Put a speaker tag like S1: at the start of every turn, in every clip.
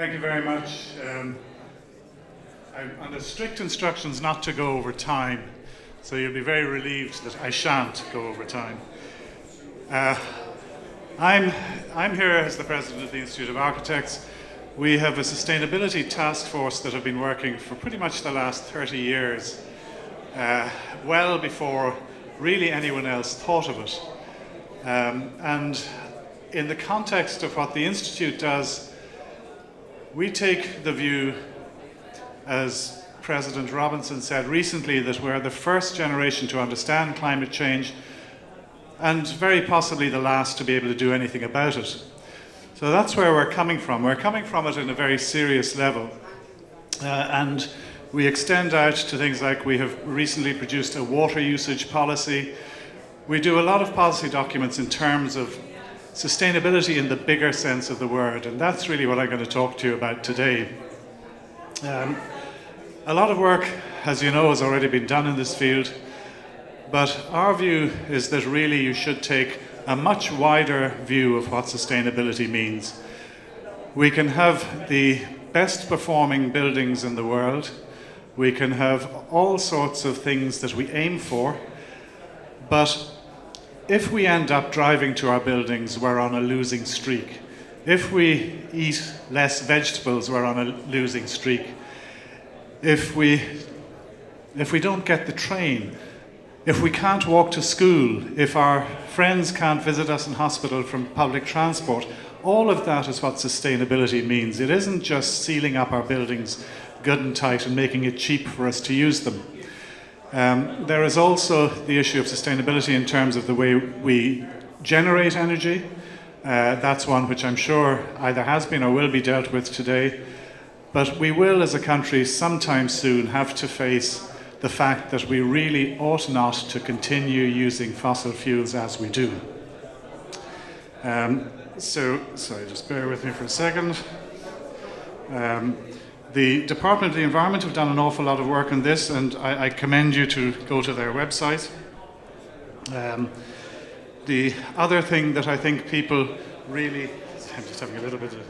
S1: Thank you very much. I'm under strict instructions not to go over time, so you'll be very relieved that I shan't go over time. I'm here as the president of the Institute of Architects. We have a sustainability task force that have been working for pretty much the last 30 years, well before really anyone else thought of it. And in the context of what the Institute does, we take the view, as President Robinson said recently, that we're the first generation to understand climate change and very possibly the last to be able to do anything about it. So that's where we're coming from. We're coming from it in a very serious level. And we extend out to things like we have recently produced a water usage policy. We do a lot of policy documents in terms of sustainability in the bigger sense of the word, and that's really what I'm going to talk to you about today. A lot of work, as you know, has already been done in this field, but our view is that really you should take a much wider view of what sustainability means. We can have the best performing buildings in the world, we can have all sorts of things that we aim for, but if we end up driving to our buildings, we're on a losing streak. If we eat less vegetables, we're on a losing streak. If we don't get the train, if we can't walk to school, if our friends can't visit us in hospital from public transport, all of that is what sustainability means. It isn't just sealing up our buildings good and tight and making it cheap for us to use them. There is also the issue of sustainability in terms of the way we generate energy. That's one which I'm sure either has been or will be dealt with today. But we will, as a country, sometime soon have to face the fact that we really ought not to continue using fossil fuels as we do. Sorry, just bear with me for a second. The Department of the Environment have done an awful lot of work on this, and I commend you to go to their website. The other thing that I think people really... I'm just having a little bit of...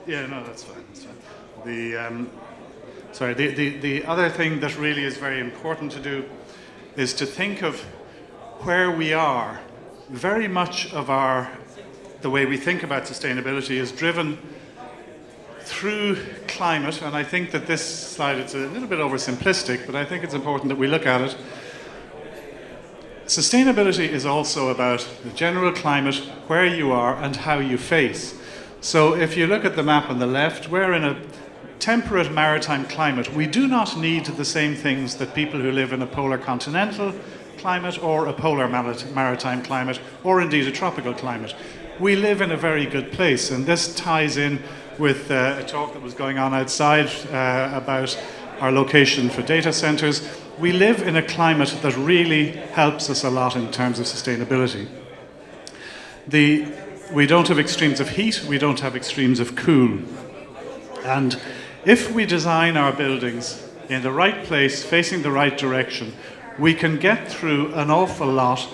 S1: Yeah, no, that's fine. That's fine. The other thing that really is very important to do is to think of where we are. Very much of the way we think about sustainability is driven through climate, and I think that this slide is a little bit oversimplistic, but I think it's important that we look at it. Sustainability is also about the general climate, where you are and how you face. So if you look at the map on the left, we're in a temperate maritime climate. We do not need the same things that people who live in a polar continental climate or a polar maritime climate or indeed a tropical climate. We live in a very good place, and this ties in with a talk that was going on outside about our location for data centers. We live in a climate that really helps us a lot in terms of sustainability. We don't have extremes of heat, we don't have extremes of cool. And if we design our buildings in the right place, facing the right direction, we can get through an awful lot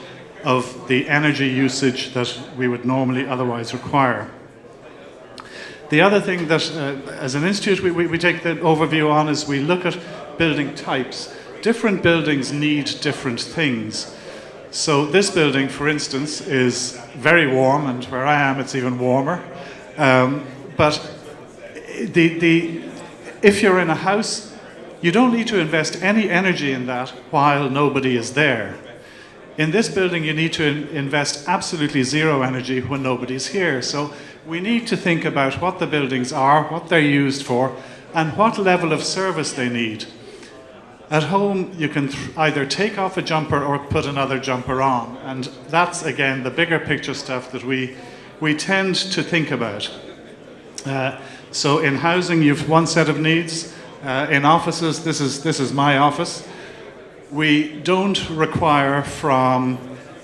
S1: of the energy usage that we would normally otherwise require. The other thing that, as an institute, we take the overview on is we look at building types. Different buildings need different things. So this building, for instance, is very warm, and where I am, it's even warmer. But if you're in a house, you don't need to invest any energy in that while nobody is there. In this building, you need to invest absolutely zero energy when nobody's here. So we need to think about what the buildings are, what they're used for, and what level of service they need. At home, you can either take off a jumper or put another jumper on. And that's, again, the bigger picture stuff that we tend to think about. So in housing, you've one set of needs. In offices, this is my office. We don't require from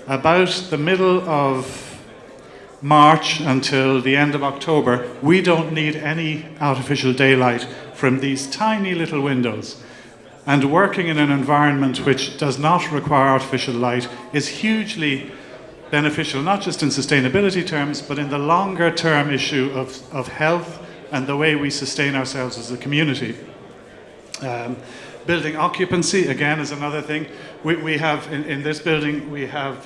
S1: about the middle of March until the end of October, we don't need any artificial daylight from these tiny little windows. And working in an environment which does not require artificial light is hugely beneficial, not just in sustainability terms, but in the longer term issue of health and the way we sustain ourselves as a community. Building occupancy, again, is another thing. We have, in this building, we have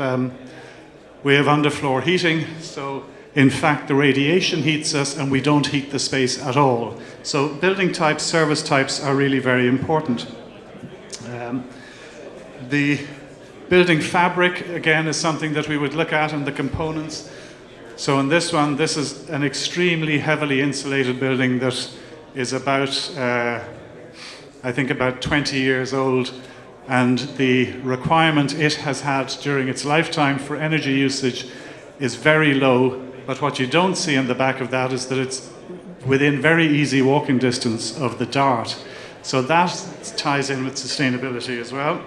S1: underfloor heating, so in fact the radiation heats us and we don't heat the space at all. So building types, service types are really very important. The building fabric, again, is something that we would look at, and the components. So in this one, this is an extremely heavily insulated building that is about, I think about 20 years old, and the requirement it has had during its lifetime for energy usage is very low, but what you don't see in the back of that is that it's within very easy walking distance of the Dart. So that ties in with sustainability as well.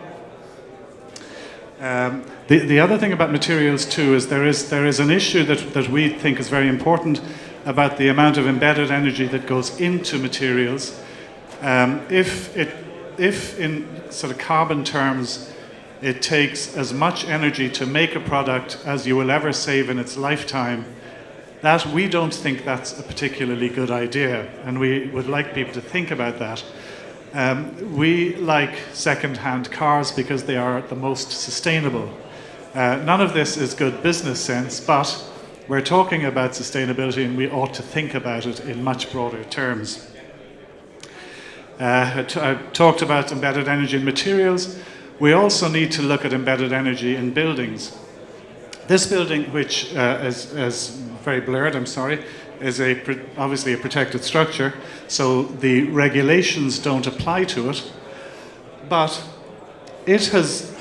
S1: The other thing about materials too is there is an issue that we think is very important about the amount of embedded energy that goes into materials. If in sort of carbon terms it takes as much energy to make a product as you will ever save in its lifetime, that we don't think that's a particularly good idea, and we would like people to think about that. We like second-hand cars because they are the most sustainable. None of this is good business sense, but we're talking about sustainability and we ought to think about it in much broader terms. I talked about embedded energy in materials. We also need to look at embedded energy in buildings. This building, which is very blurred, I'm sorry, is obviously a protected structure, so the regulations don't apply to it, but it has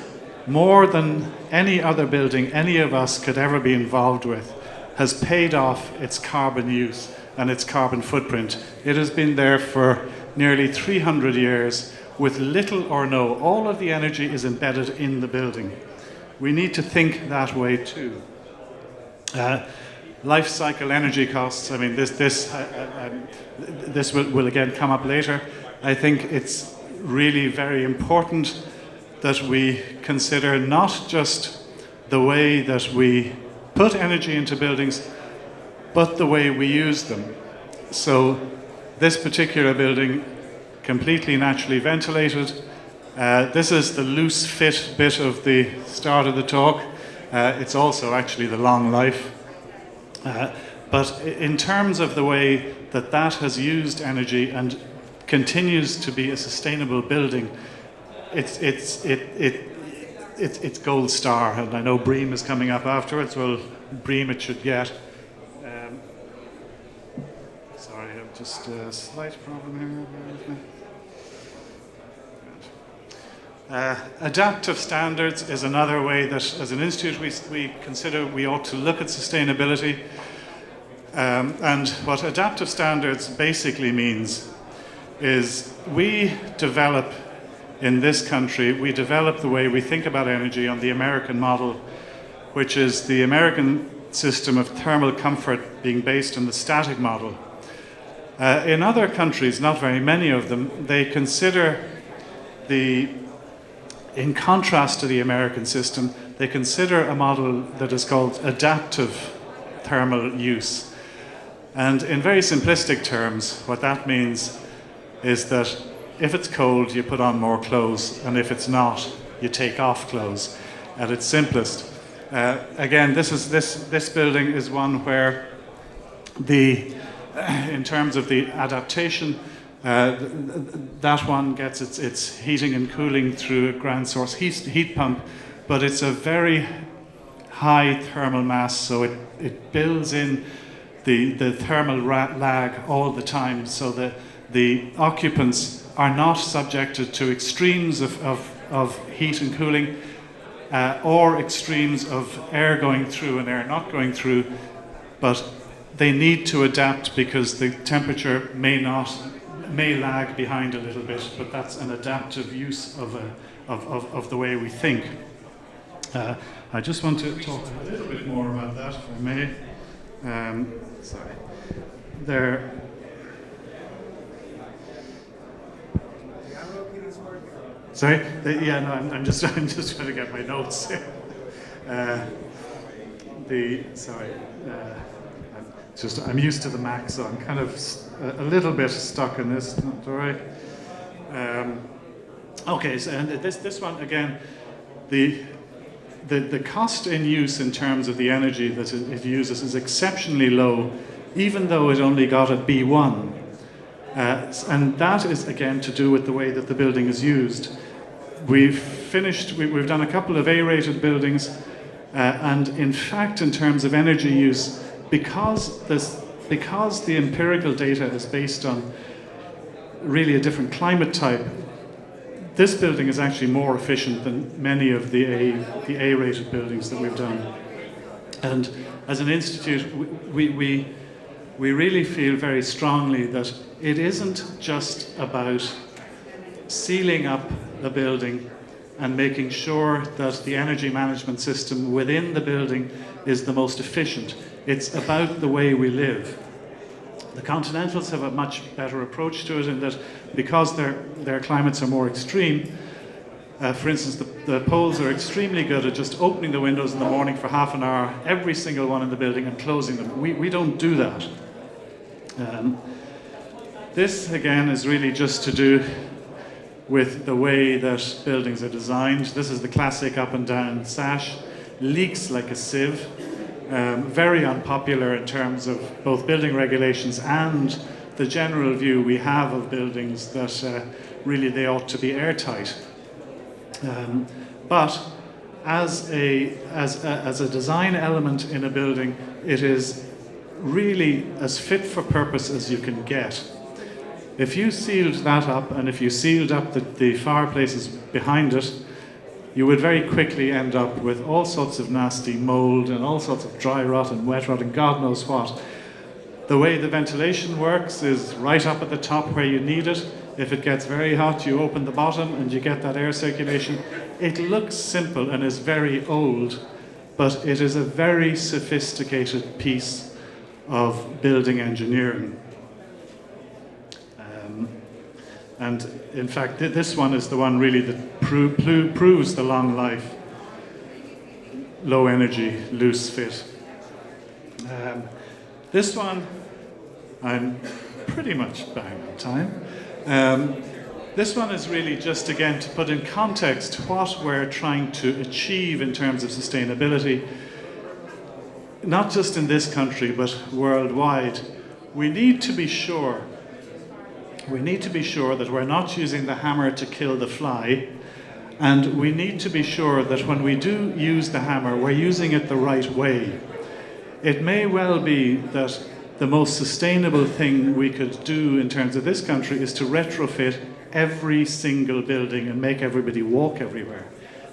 S1: more than any other building any of us could ever be involved with, has paid off its carbon use and its carbon footprint. It has been there for nearly 300 years with little or no. All of the energy is embedded in the building. We need to think that way too. Life cycle energy costs, I mean, this will again come up later. I think it's really very important that we consider not just the way that we put energy into buildings, but the way we use them. So this particular building, completely naturally ventilated. This is the loose fit bit of the start of the talk. It's also actually the long life. But in terms of the way that that has used energy and continues to be a sustainable building, it's gold star. And I know BREEAM is coming up afterwards. Well, BREEAM it should get. Sorry, I've just a slight problem here. Adaptive standards is another way that, as an institute, we consider we ought to look at sustainability. And what adaptive standards basically means is we develop, in this country, we develop the way we think about energy on the American model, which is the American system of thermal comfort being based on the static model. In other countries, not very many of them, they consider in contrast to the American system, they consider a model that is called adaptive thermal use. And in very simplistic terms, what that means is that if it's cold, you put on more clothes, and if it's not, you take off clothes, at its simplest. Again, this building is one where in terms of the adaptation, that one gets its heating and cooling through a ground source heat pump, but it's a very high thermal mass, so it builds in the thermal lag all the time, so that the occupants are not subjected to extremes of heat and cooling or extremes of air going through and air not going through, but they need to adapt because the temperature may lag behind a little bit, but that's an adaptive use of the way we think. I just want to talk a little bit more about that, if I may. Sorry. Sorry? Yeah, no, I'm just trying to get my notes. I'm used to the Mac, so I'm kind of a little bit stuck in this. Not all right. Okay, so and this one again, the cost in use in terms of the energy that it uses is exceptionally low, even though it only got a B1. And that is again to do with the way that the building is used. We've done a couple of A-rated buildings, and in fact, in terms of energy use, because the empirical data is based on really a different climate type, this building is actually more efficient than many of the A-rated buildings that we've done. And as an institute, we really feel very strongly that it isn't just about sealing up a building and making sure that the energy management system within the building is the most efficient. It's about the way we live. The continentals have a much better approach to it in that because their climates are more extreme, for instance, the poles are extremely good at just opening the windows in the morning for half an hour, every single one in the building, and closing them. We don't do that. This, again, is really just to do with the way that buildings are designed. This is the classic up and down sash, leaks like a sieve. Very unpopular in terms of both building regulations and the general view we have of buildings that really they ought to be airtight. But as a design element in a building, it is really as fit for purpose as you can get. If you sealed that up and if you sealed up the fireplaces behind it, you would very quickly end up with all sorts of nasty mold and all sorts of dry rot and wet rot and God knows what. The way the ventilation works is right up at the top where you need it. If it gets very hot, you open the bottom and you get that air circulation. It looks simple and is very old, but it is a very sophisticated piece of building engineering. And in fact, this one is the one really that proves the long life, low energy, loose fit. This one, I'm pretty much bang on time. This one is really just, again, to put in context what we're trying to achieve in terms of sustainability, not just in this country, but worldwide. We need to be sure that we're not using the hammer to kill the fly, and we need to be sure that when we do use the hammer, we're using it the right way. It may well be that the most sustainable thing we could do in terms of this country is to retrofit every single building and make everybody walk everywhere.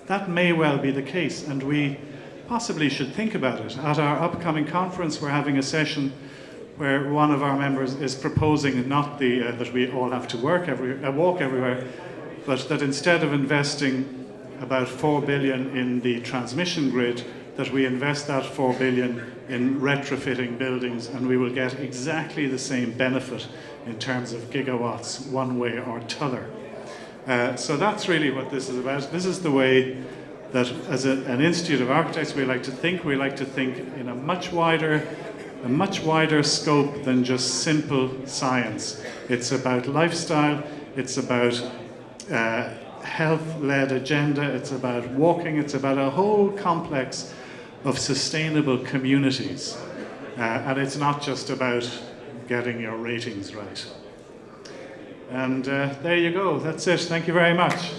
S1: That may well be the case, and we possibly should think about it. At our upcoming conference, we're having a session where one of our members is proposing not that we all have to walk everywhere, but that instead of investing about 4 billion in the transmission grid, that we invest that 4 billion in retrofitting buildings, and we will get exactly the same benefit in terms of gigawatts one way or t'other. So that's really what this is about. This is the way that as an Institute of Architects we like to think. We like to think in a much wider scope than just simple science. It's about lifestyle, it's about health-led agenda, it's about walking, it's about a whole complex of sustainable communities. And it's not just about getting your ratings right. And there you go, that's it. Thank you very much.